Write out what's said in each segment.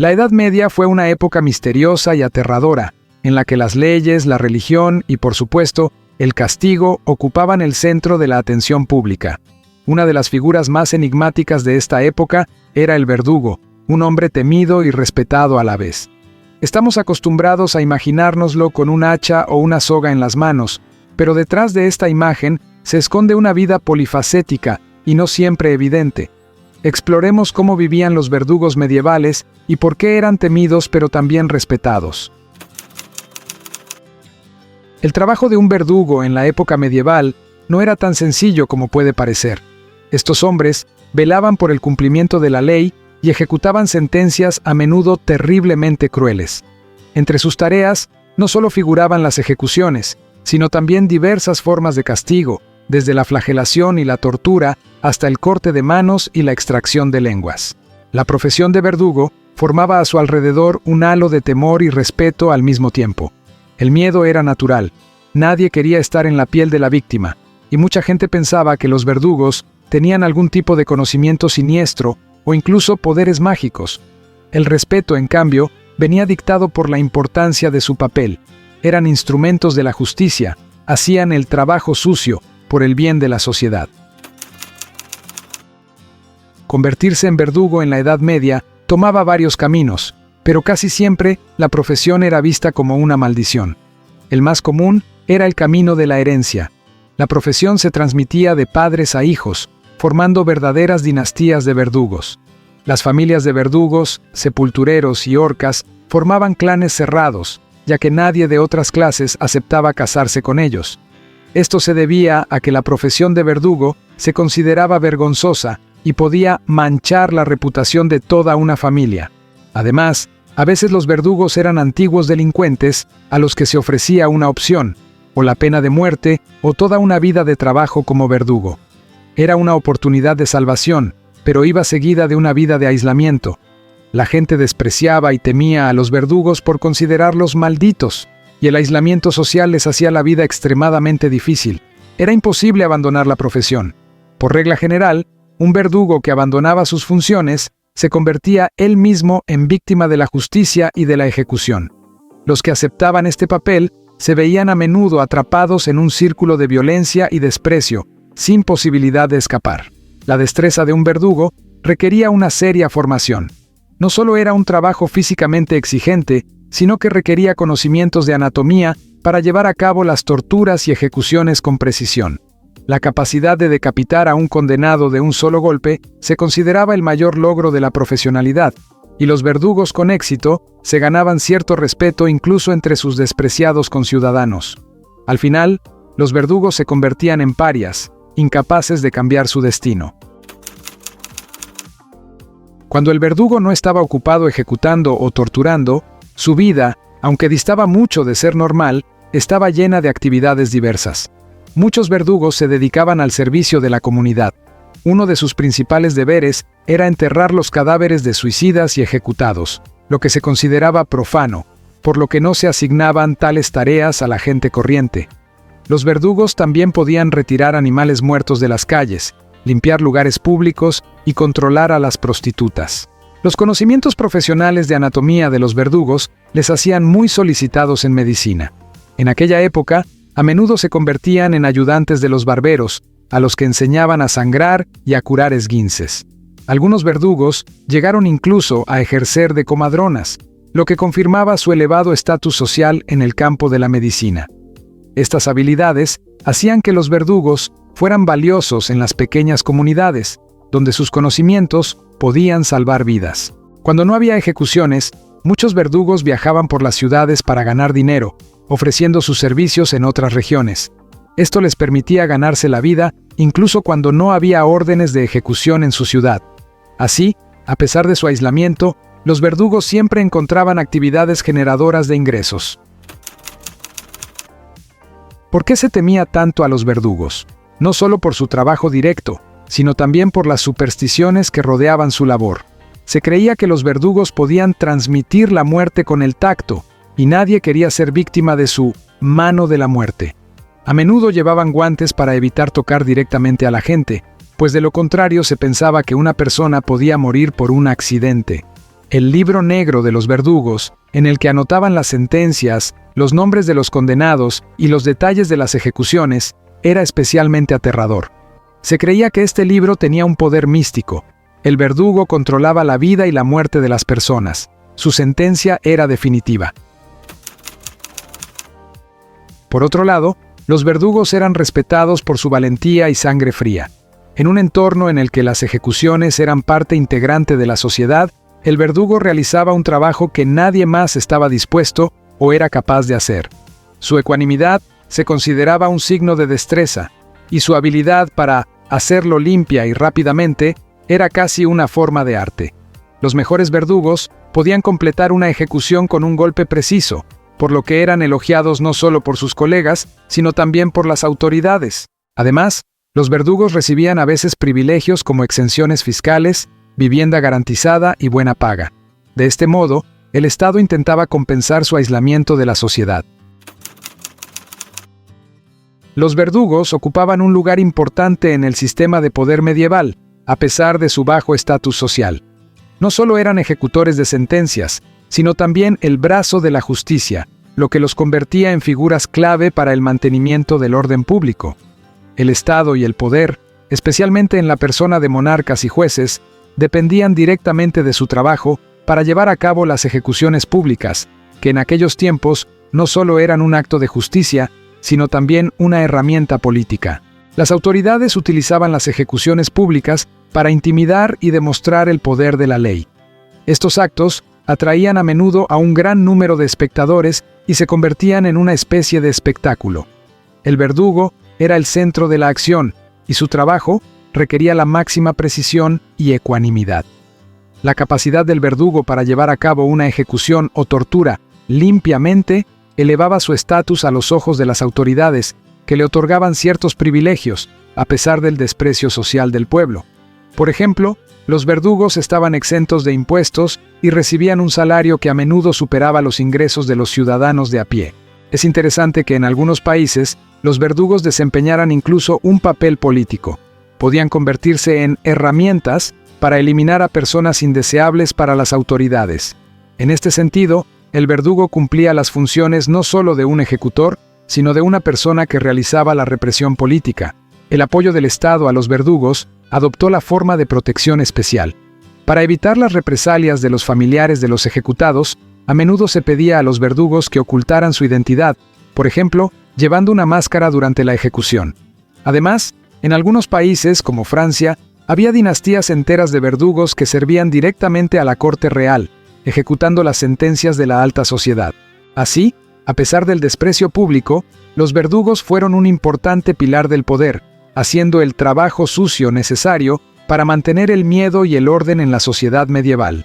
La Edad Media fue una época misteriosa y aterradora, en la que las leyes, la religión y, por supuesto, el castigo ocupaban el centro de la atención pública. Una de las figuras más enigmáticas de esta época era el verdugo, un hombre temido y respetado a la vez. Estamos acostumbrados a imaginárnoslo con un hacha o una soga en las manos, pero detrás de esta imagen se esconde una vida polifacética y no siempre evidente. Exploremos cómo vivían los verdugos medievales y por qué eran temidos pero también respetados. El trabajo de un verdugo en la época medieval no era tan sencillo como puede parecer. Estos hombres velaban por el cumplimiento de la ley y ejecutaban sentencias a menudo terriblemente crueles. Entre sus tareas no solo figuraban las ejecuciones, sino también diversas formas de castigo, desde la flagelación y la tortura hasta el corte de manos y la extracción de lenguas. La profesión de verdugo formaba a su alrededor un halo de temor y respeto al mismo tiempo. El miedo era natural. Nadie quería estar en la piel de la víctima, y mucha gente pensaba que los verdugos tenían algún tipo de conocimiento siniestro o incluso poderes mágicos. El respeto, en cambio, venía dictado por la importancia de su papel. Eran instrumentos de la justicia, hacían el trabajo sucio por el bien de la sociedad. Convertirse en verdugo en la Edad Media tomaba varios caminos, pero casi siempre la profesión era vista como una maldición. El más común era el camino de la herencia. La profesión se transmitía de padres a hijos, formando verdaderas dinastías de verdugos. Las familias de verdugos, sepultureros y orcas formaban clanes cerrados, ya que nadie de otras clases aceptaba casarse con ellos. Esto se debía a que la profesión de verdugo se consideraba vergonzosa y podía manchar la reputación de toda una familia. Además, a veces los verdugos eran antiguos delincuentes a los que se ofrecía una opción, o la pena de muerte, o toda una vida de trabajo como verdugo. Era una oportunidad de salvación, pero iba seguida de una vida de aislamiento. La gente despreciaba y temía a los verdugos por considerarlos malditos, y el aislamiento social les hacía la vida extremadamente difícil. Era imposible abandonar la profesión. Por regla general, un verdugo que abandonaba sus funciones se convertía él mismo en víctima de la justicia y de la ejecución. Los que aceptaban este papel se veían a menudo atrapados en un círculo de violencia y desprecio, sin posibilidad de escapar. La destreza de un verdugo requería una seria formación. No solo era un trabajo físicamente exigente, sino que requería conocimientos de anatomía para llevar a cabo las torturas y ejecuciones con precisión. La capacidad de decapitar a un condenado de un solo golpe se consideraba el mayor logro de la profesionalidad, y los verdugos con éxito se ganaban cierto respeto incluso entre sus despreciados conciudadanos. Al final, los verdugos se convertían en parias, incapaces de cambiar su destino. Cuando el verdugo no estaba ocupado ejecutando o torturando, su vida, aunque distaba mucho de ser normal, estaba llena de actividades diversas. Muchos verdugos se dedicaban al servicio de la comunidad. Uno de sus principales deberes era enterrar los cadáveres de suicidas y ejecutados, lo que se consideraba profano, por lo que no se asignaban tales tareas a la gente corriente. Los verdugos también podían retirar animales muertos de las calles, limpiar lugares públicos y controlar a las prostitutas. Los conocimientos profesionales de anatomía de los verdugos les hacían muy solicitados en medicina. En aquella época, a menudo se convertían en ayudantes de los barberos, a los que enseñaban a sangrar y a curar esguinces. Algunos verdugos llegaron incluso a ejercer de comadronas, lo que confirmaba su elevado estatus social en el campo de la medicina. Estas habilidades hacían que los verdugos fueran valiosos en las pequeñas comunidades, donde sus conocimientos podían salvar vidas. Cuando no había ejecuciones, muchos verdugos viajaban por las ciudades para ganar dinero, ofreciendo sus servicios en otras regiones. Esto les permitía ganarse la vida incluso cuando no había órdenes de ejecución en su ciudad. Así, a pesar de su aislamiento, los verdugos siempre encontraban actividades generadoras de ingresos. ¿Por qué se temía tanto a los verdugos? No solo por su trabajo directo, sino también por las supersticiones que rodeaban su labor. Se creía que los verdugos podían transmitir la muerte con el tacto, y nadie quería ser víctima de su mano de la muerte. A menudo llevaban guantes para evitar tocar directamente a la gente, pues de lo contrario se pensaba que una persona podía morir por un accidente. El libro negro de los verdugos, en el que anotaban las sentencias, los nombres de los condenados y los detalles de las ejecuciones, era especialmente aterrador. Se creía que este libro tenía un poder místico. El verdugo controlaba la vida y la muerte de las personas. Su sentencia era definitiva. Por otro lado, los verdugos eran respetados por su valentía y sangre fría. En un entorno en el que las ejecuciones eran parte integrante de la sociedad, el verdugo realizaba un trabajo que nadie más estaba dispuesto o era capaz de hacer. Su ecuanimidad se consideraba un signo de destreza, y su habilidad para hacerlo limpia y rápidamente era casi una forma de arte. Los mejores verdugos podían completar una ejecución con un golpe preciso, por lo que eran elogiados no solo por sus colegas, sino también por las autoridades. Además, los verdugos recibían a veces privilegios como exenciones fiscales, vivienda garantizada y buena paga. De este modo, el Estado intentaba compensar su aislamiento de la sociedad. Los verdugos ocupaban un lugar importante en el sistema de poder medieval, a pesar de su bajo estatus social. No solo eran ejecutores de sentencias, sino también el brazo de la justicia, lo que los convertía en figuras clave para el mantenimiento del orden público. El Estado y el poder, especialmente en la persona de monarcas y jueces, dependían directamente de su trabajo para llevar a cabo las ejecuciones públicas, que en aquellos tiempos no solo eran un acto de justicia, sino también una herramienta política. Las autoridades utilizaban las ejecuciones públicas para intimidar y demostrar el poder de la ley. Estos actos atraían a menudo a un gran número de espectadores y se convertían en una especie de espectáculo. El verdugo era el centro de la acción, y su trabajo requería la máxima precisión y ecuanimidad. La capacidad del verdugo para llevar a cabo una ejecución o tortura limpiamente elevaba su estatus a los ojos de las autoridades, que le otorgaban ciertos privilegios, a pesar del desprecio social del pueblo. Por ejemplo, los verdugos estaban exentos de impuestos y recibían un salario que a menudo superaba los ingresos de los ciudadanos de a pie. Es interesante que en algunos países, los verdugos desempeñaran incluso un papel político. Podían convertirse en herramientas para eliminar a personas indeseables para las autoridades. En este sentido, el verdugo cumplía las funciones no solo de un ejecutor, sino de una persona que realizaba la represión política. El apoyo del Estado a los verdugos adoptó la forma de protección especial. Para evitar las represalias de los familiares de los ejecutados, a menudo se pedía a los verdugos que ocultaran su identidad, por ejemplo, llevando una máscara durante la ejecución. Además, en algunos países, como Francia, había dinastías enteras de verdugos que servían directamente a la corte real, ejecutando las sentencias de la alta sociedad. Así, a pesar del desprecio público, los verdugos fueron un importante pilar del poder, haciendo el trabajo sucio necesario para mantener el miedo y el orden en la sociedad medieval.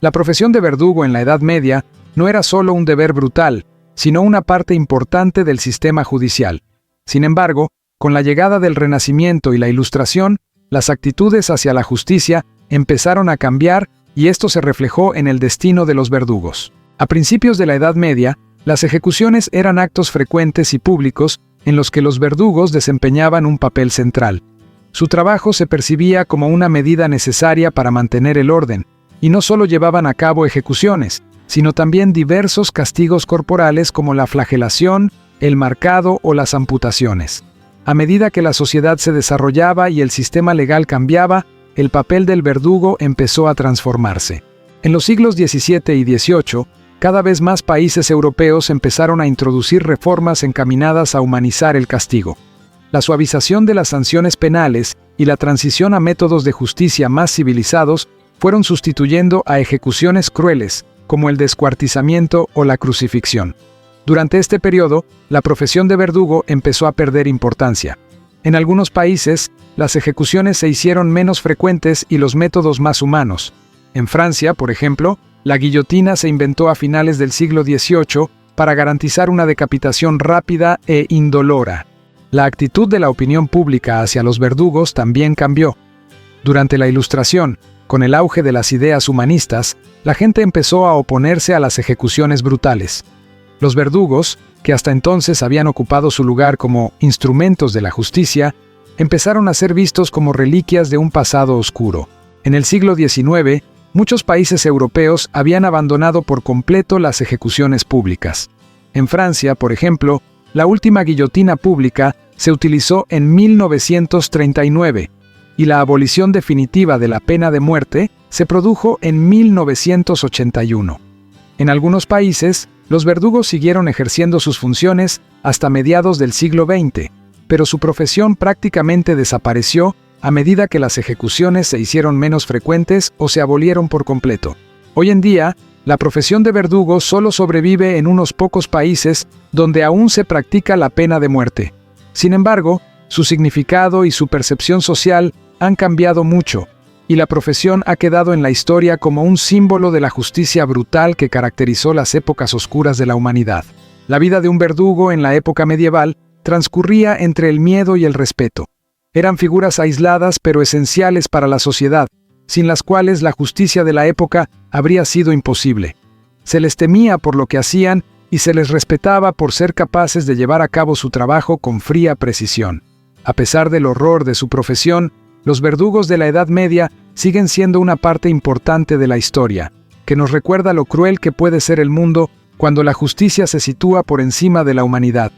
La profesión de verdugo en la Edad Media no era solo un deber brutal, sino una parte importante del sistema judicial. Sin embargo, con la llegada del Renacimiento y la Ilustración, las actitudes hacia la justicia empezaron a cambiar y esto se reflejó en el destino de los verdugos. A principios de la Edad Media, las ejecuciones eran actos frecuentes y públicos en los que los verdugos desempeñaban un papel central. Su trabajo se percibía como una medida necesaria para mantener el orden, y no solo llevaban a cabo ejecuciones, sino también diversos castigos corporales como la flagelación, el marcado o las amputaciones. A medida que la sociedad se desarrollaba y el sistema legal cambiaba, el papel del verdugo empezó a transformarse. En los siglos XVII y XVIII, cada vez más países europeos empezaron a introducir reformas encaminadas a humanizar el castigo. La suavización de las sanciones penales y la transición a métodos de justicia más civilizados fueron sustituyendo a ejecuciones crueles, como el descuartizamiento o la crucifixión. Durante este periodo, la profesión de verdugo empezó a perder importancia. En algunos países, las ejecuciones se hicieron menos frecuentes y los métodos más humanos. En Francia, por ejemplo, la guillotina se inventó a finales del siglo XVIII para garantizar una decapitación rápida e indolora. La actitud de la opinión pública hacia los verdugos también cambió. Durante la Ilustración, con el auge de las ideas humanistas, la gente empezó a oponerse a las ejecuciones brutales. Los verdugos, que hasta entonces habían ocupado su lugar como instrumentos de la justicia, empezaron a ser vistos como reliquias de un pasado oscuro. En el siglo XIX, muchos países europeos habían abandonado por completo las ejecuciones públicas. En Francia, por ejemplo, la última guillotina pública se utilizó en 1939 y la abolición definitiva de la pena de muerte se produjo en 1981. En algunos países, los verdugos siguieron ejerciendo sus funciones hasta mediados del siglo XX, pero su profesión prácticamente desapareció a medida que las ejecuciones se hicieron menos frecuentes o se abolieron por completo. Hoy en día, la profesión de verdugo solo sobrevive en unos pocos países donde aún se practica la pena de muerte. Sin embargo, su significado y su percepción social han cambiado mucho, y la profesión ha quedado en la historia como un símbolo de la justicia brutal que caracterizó las épocas oscuras de la humanidad. La vida de un verdugo en la época medieval transcurría entre el miedo y el respeto. Eran figuras aisladas pero esenciales para la sociedad, sin las cuales la justicia de la época habría sido imposible. Se les temía por lo que hacían y se les respetaba por ser capaces de llevar a cabo su trabajo con fría precisión. A pesar del horror de su profesión, los verdugos de la Edad Media siguen siendo una parte importante de la historia, que nos recuerda lo cruel que puede ser el mundo cuando la justicia se sitúa por encima de la humanidad.